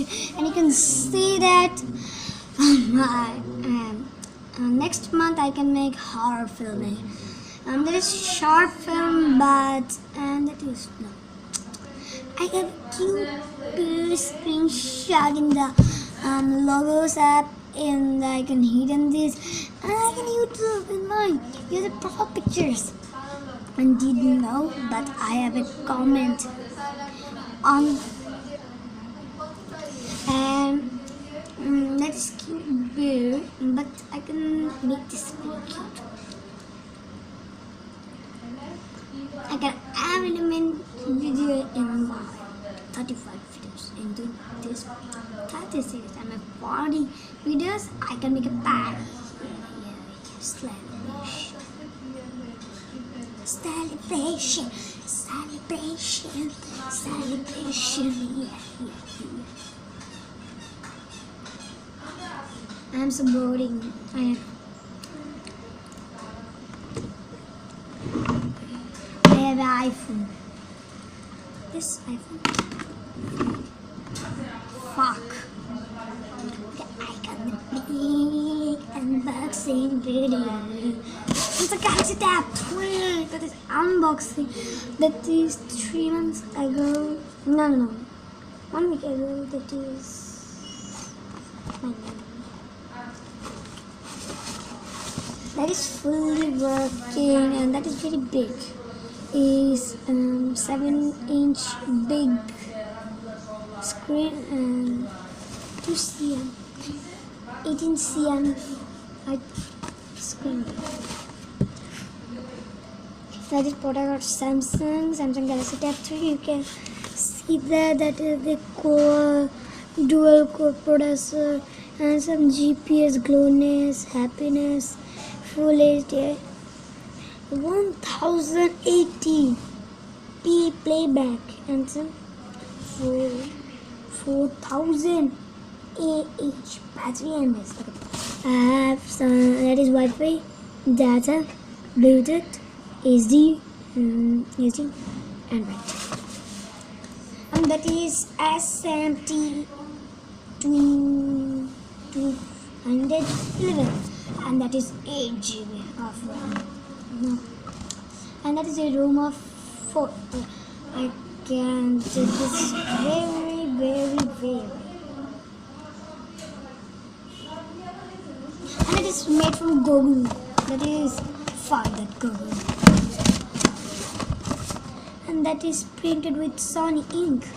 screen, and you can see that next month I can make horror filming. There is short film, but that is no. I have cute screenshot in the logos app, and I can hidden this, and I can YouTube in mine. Use the profile pictures. And did you know that I have a comment on that is cute bear, but I can make this very cute. I can add element video in my 35 videos and do this 30 series and my 40 videos. I can make a party. Celebration. I'm so boring. I have an iPhone. This iPhone. Fuck. I can make unboxing video. It's a Galaxy Tab 12. That is unboxing. That is 3 months ago. No. 1 week ago. That is my name. That is fully working, and that is very big. Is 7-inch big screen and 2 cm, 18 cm screen. That is product of Samsung Galaxy Tab 3. You can see that is the core, dual core processor, and some GPS, glowness, happiness, full HD, 1080p playback, and some 4000 AH battery mAh. I have some, that is Wi-Fi, data, Bluetooth, SD, and right. And that is SMT 211, and that is 8 GB of RAM. And that is a room of 4. I can do this very. And it is made from Google. That is that Google. And that is printed with Sony ink.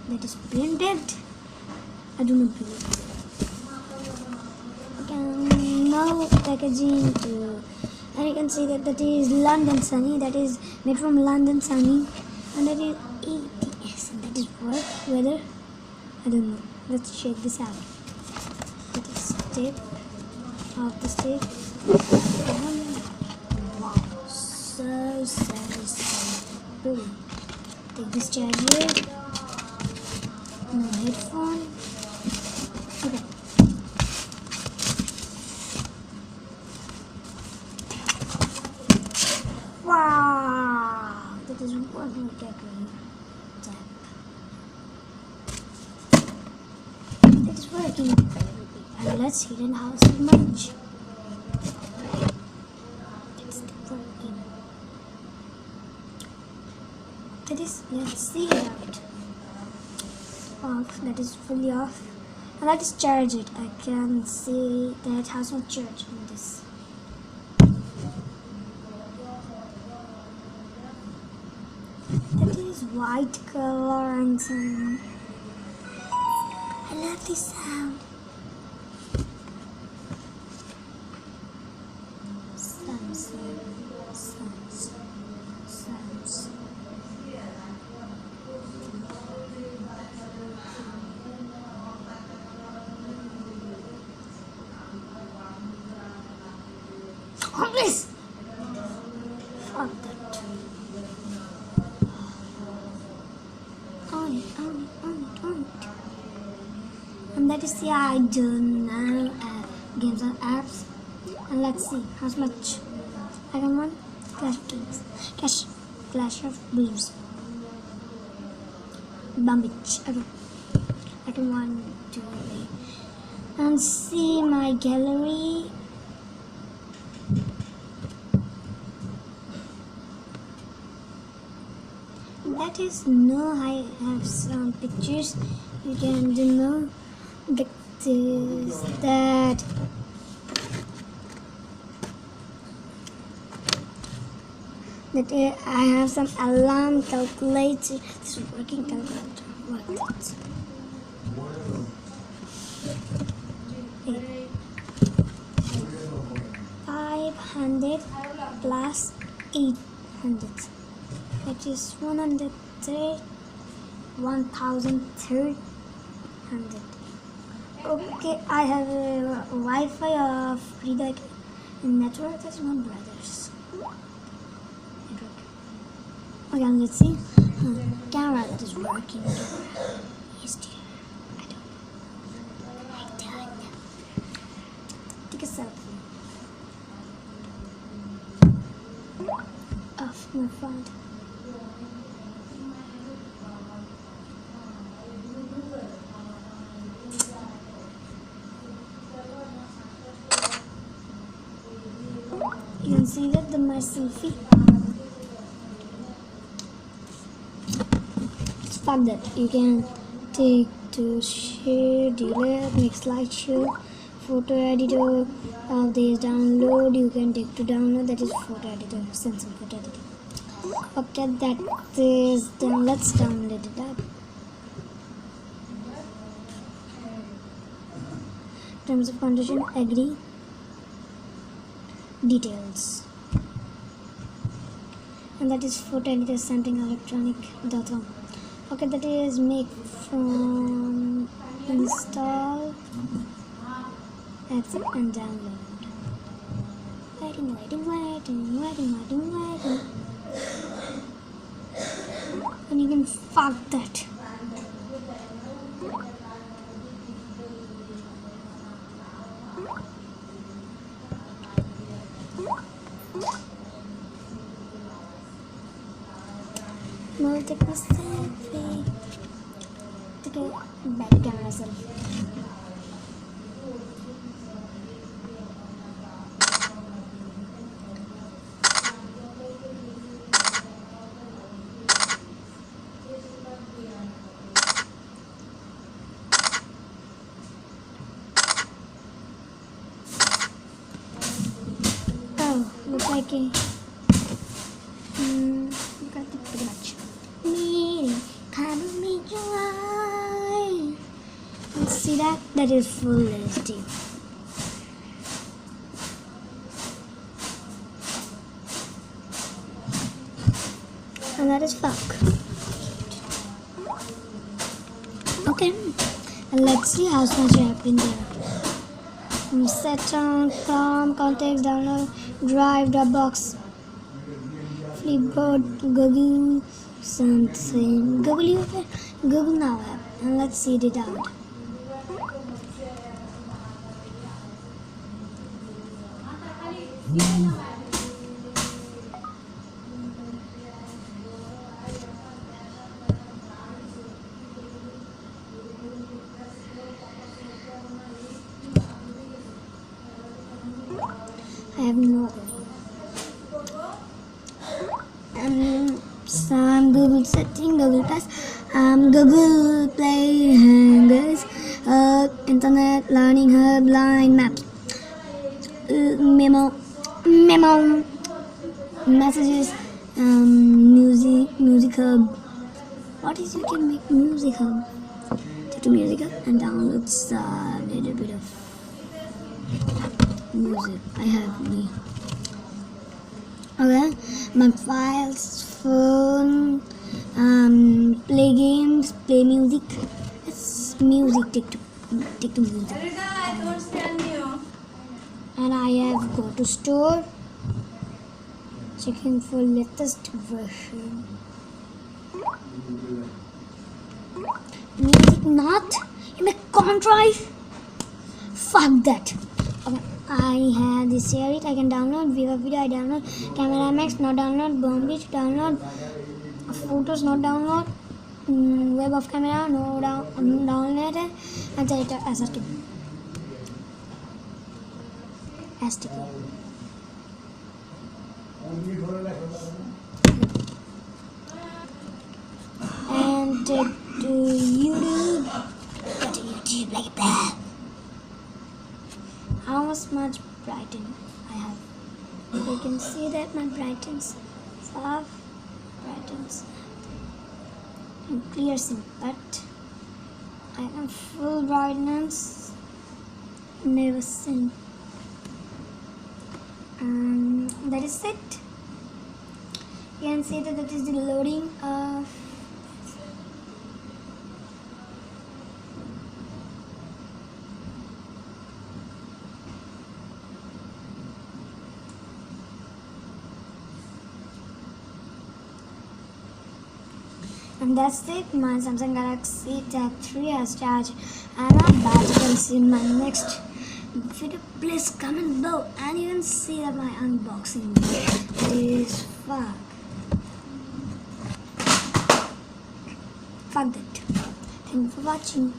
That is printed. I do not believe it. Now packaging too. And you can see that is London Sunny. That is made from London Sunny. And that is ATS. And that is what? Weather? I don't know. Let's check this out. That is tape. Of the tape. Wow. So pretty. Take this charger. No headphone. Okay. Wow, that is one tap. It is working. And let's hit in house merge. It's working. That is, let's see it out. Off. That is fully off. And let us charge it. I can see that it has no charge in this. That is white color and some. I love this sound. Samsung. Oh, please! Fuck that. On it. And that is the idle games and apps. And let's see how much I can run. Clash of Kings. Clash of Blues. Bumbitch. Okay. I 1, 2, 3, and see my gallery. That is no, I have some pictures. You can know that is that. That I have some alarm calculator. This is working calculator. What is it? 500 plus 800. That is 103. 1300. Okay, I have a Wi-Fi of free network. That's my brother's. Okay, let's see. Camera that is working. Yes, dear. I don't know. I don't know. Take a selfie. Off my phone. You can see that my selfie. Fuck that. You can take to share, delete, make slideshow, photo editor. There is download. You can take to download. That is photo editor, sensor photo editor. Okay, that is done. Let's download it up. Terms of condition, agree. Details. And that is photo editor something electronic.com. Okay, that is make from install, accept and download. Waiting. And you can fuck that. Now take a selfie. Take a back camera selfie. Oh, looks like a look at it pretty much. See that? That is full HD. And that is fuck. Okay. And let's see how much you have been there. Set on Chrome, contacts, download, Drive, Dropbox, Flipboard, Google, something. Google Now app. And let's see it out. I have no idea. Some Google setting, Google Plus, Google Play Hangers, Internet Learning Hub, Line Maps, Memo, Messages, Music Hub. What is you can make Music Hub? Take to Music Hub and download a little bit of music. I have me. Okay, my files, phone, play games, play music. It's music. Take to music. And I have go to store. Checking for latest version. Music not in the con drive. Fuck that. Okay. I have this here. I can download Viva Video. I download Camera Max. Not download Bomb Beach. Download Photos. Not download. web of camera, no download and set it as SDK. And to YouTube, go to YouTube like that. How much brighten I have? You can see that my brightens off, brightens and clear scene, but I am full brightness, never seen. That is it. You can see that is the loading of and that's it. My Samsung Galaxy Tab 3 has charged and I'm back. You can see my next video. Please comment below and you can see that my unboxing is fuck that. Thank you for watching.